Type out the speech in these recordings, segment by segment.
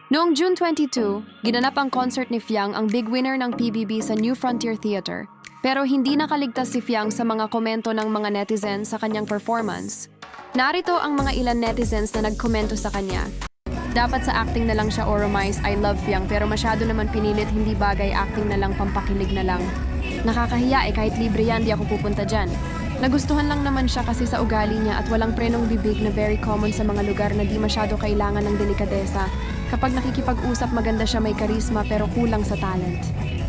Noong June 22, ginanap ang concert ni Fiang, ang big winner ng PBB sa New Frontier Theater. Pero hindi nakaligtas si Fiang sa mga komento ng mga netizens sa kanyang performance. Narito ang mga ilan netizens na nagkomento sa kanya. Dapat sa acting na lang siya oromize, I love Fiang, pero masyado naman pinilit, hindi bagay, acting na lang, pampakilig na lang. Nakakahiya kahit libre yan, di ako pupunta dyan. Nagustuhan lang naman siya kasi sa ugali niya at walang prenong bibig na very common sa mga lugar na di masyado kailangan ng delikadesa. Kapag nakikipag-usap, maganda siya, may karisma pero kulang sa talent.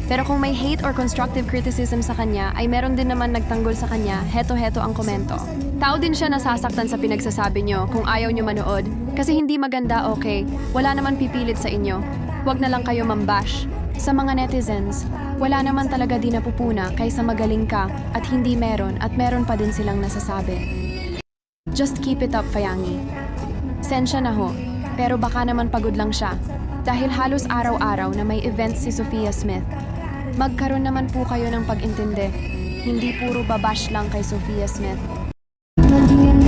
Pero kung may hate or constructive criticism sa kanya, ay meron din naman nagtanggol sa kanya, heto-heto ang komento. Tao din siya nasasaktan sa pinagsasabi nyo kung ayaw nyo manood. Kasi hindi maganda, okay, wala naman pipilit sa inyo. Huwag na lang kayo mambash. Sa mga netizens, wala naman talaga di napupuna kaysa magaling ka at hindi meron at meron pa din silang nasasabi. Just keep it up, Fiangi. Sensya na ho, pero baka naman pagod lang siya dahil halos araw-araw na may event si Sophia Smith. Magkaroon naman po kayo ng pag-intindi, hindi puro babash lang kay Sophia Smith. Maging